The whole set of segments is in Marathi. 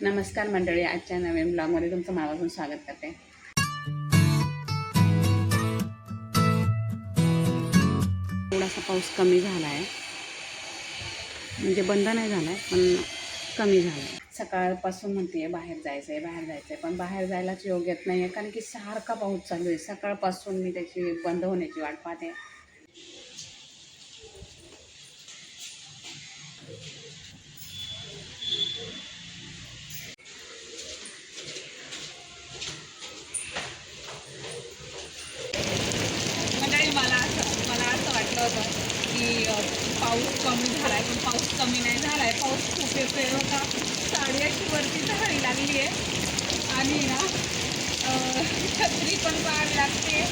नमस्कार मंडळी, आजच्या नवीन ब्लॉगमध्ये तुमचं मनापासून स्वागत करते। थोडासा पाऊस कमी झाला आहे, म्हणजे बंद नाही झाला आहे पण कमी झाला आहे। सकाळपासून म्हणते बाहेर जायचं आहे, पण बाहेर जायलाच योग येत नाही आहे, कारण की सारखा पाऊस चालू आहे। सकाळपासून मी त्याची बंद होण्याची वाट पाहते। मला असं वाटलं होतं की पाऊस कमी झाला आहे, पण पाऊस कमी नाही झाला आहे। पाऊस खूप येतोय होता, साडी अशी वरती झाडी लागली आहे आणि ना छत्री पण पाहावी लागते।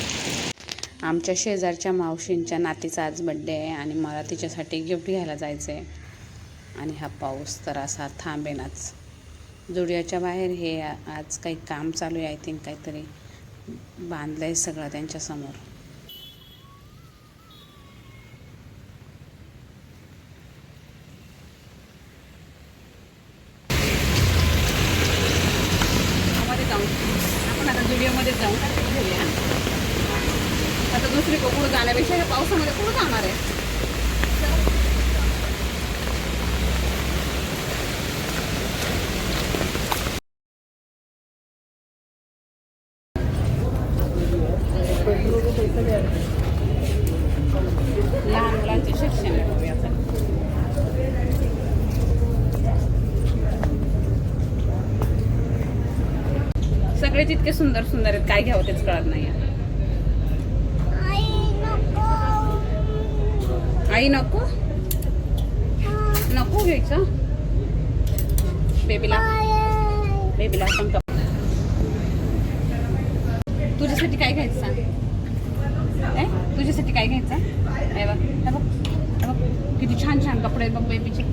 आमच्या शेजारच्या मावशींच्या नातीचा आज बड्डे आहे आणि मला तिच्यासाठी गिफ्ट घ्यायला जायचं आहे। आणि हा पाऊस तर असा थांबेनाच। जुडिओच्या बाहेर हे आज काही काम चालू आहे, आय थिंक काहीतरी बांधलं आहे सगळं त्यांच्यासमोर। आपण आता जुडिओमध्ये जाऊन घेऊया। आता दुसरी कुठं जाण्यापेक्षा या पावसामध्ये कुठं जाणार आहे। लहान मुलांचे शिक्षण सगळेच इतके सुंदर सुंदर आहेत, काय घ्यावं तेच कळत नाही। आई नको नको घ्यायचं बेबीला पण तुझ्यासाठी काय घ्यायचं सांग। तुझ्यासाठी काय घ्यायचं? हे बघ हे बघ हे बघ किती छान छान कपडे आहेत बघ बेबीचे।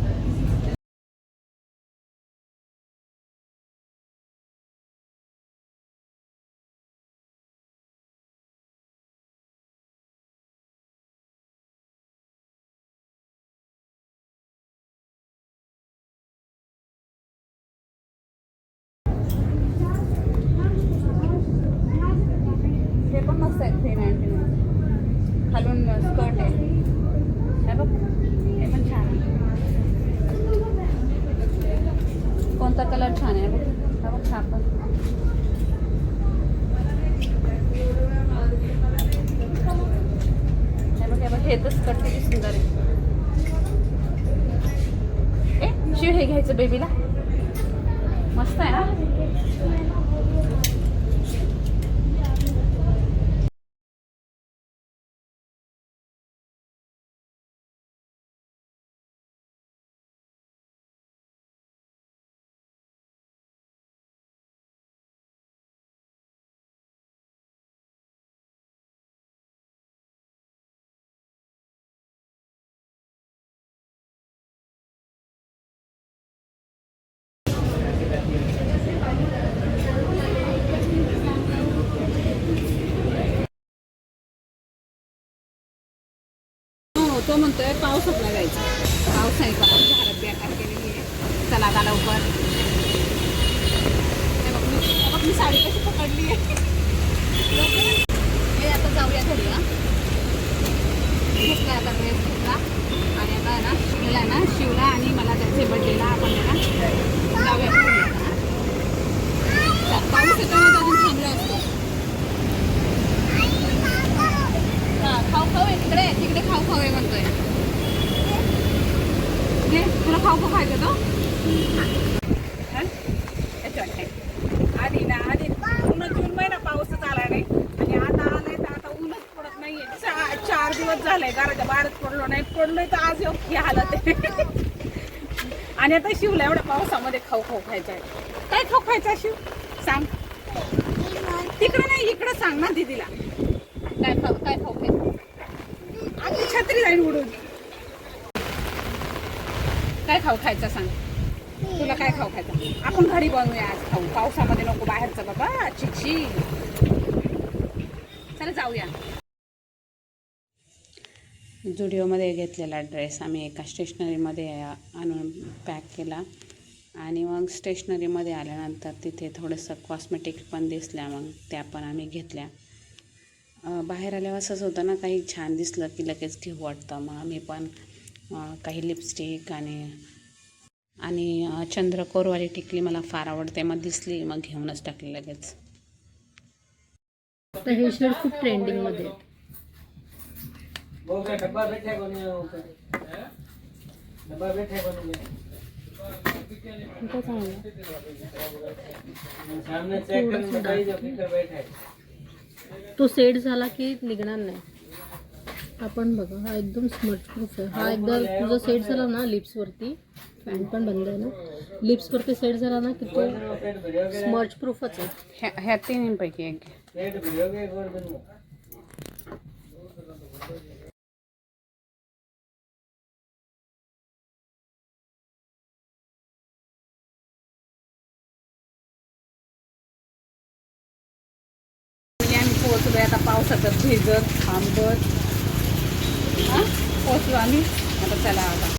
हे पण मस्त आहे, 399 खालून स्कर्ट आहे। हे बघ हे पण छान आहे। कोणता कलर छान आहे बघ, हा बघ हा पण। हे बघ हे तर स्कर्ट किती सुंदर आहे। शिव हे घ्यायचं बेबीला, मस्त आहे ना। तो म्हणतोय पावसात लागायचं, पाऊस आहे का झाडं बेकार केलेली आहे। चला आता लवकर। हे बघ मी साडी कशी पकडली आहे। हे आता जाऊया घरी। घेतला आता ड्रेस घेतला आणि आता ना शिवला ना शिवला आणि मला त्याचे बड्डेला आपण ना जाऊया घरी। पाऊस येतो ना अजून थांबला असतो। खाऊ आहे तिकडे खाऊ आहे म्हणतोय। तुला खाऊ खायचं तो आधी ना पूर्ण जून महिना पाऊसच आला नाही आणि आता आलाय तर आता ऊनच पडत नाहीये। 4 दिवस झालाय, घराच्या बाहेरच पडलोय तर आज योग्य हालत आहे। आणि आता शिवला एवढ्या पावसामध्ये खाऊ खायचा आहे। काय खाऊ खायचा शिव सांग? तिकडे नाही इकडे सांग ना दीदीला, काय खाऊ खायचं? आधी छत्री जाईल उडून। काय खाऊ खायचं सांग, तुला काय खाऊ खायचं? आपण घरी बनवूया आज खाऊ, पावसामध्ये नको बाहेरचं बाबा, चिची। चला जाऊया। जुडिओमध्ये घेतलेला ड्रेस आम्ही एका स्टेशनरीमध्ये आणून पॅक केला आणि मग स्टेशनरीमध्ये आल्यानंतर तिथे थोडंसं कॉस्मेटिक पण दिसल्या, मग त्या पण आम्ही घेतल्या. बाहेर आल्यावर असंच होतं ना, काही छान दिसलं की लगेच घेऊ वाटतं. मग आम्ही पण काही लिपस्टिक आणि चंद्रकोरवाली टिकली मला फार आवडते, मग दिसली मग घेऊनच टाकली लगेच. तर हे शेड खूप ट्रेंडिंगमध्ये आहे. तो सेट झाला की निघणार नाही. आपण बघा, हा एकदम स्मच प्रूफ आहे. हा एकदा तुझा सेट झाला ना लिप्सवरती, फॅन पण बंद आहे ना, लिप्सवरती सेट झाला ना की तो स्मच प्रूफच आहे. ह्या तिन्हीपैकी एक. आम्ही पोहोचलो आता पावसाचं भिजत थांबत पोहोचलो आम्ही. आता चला आता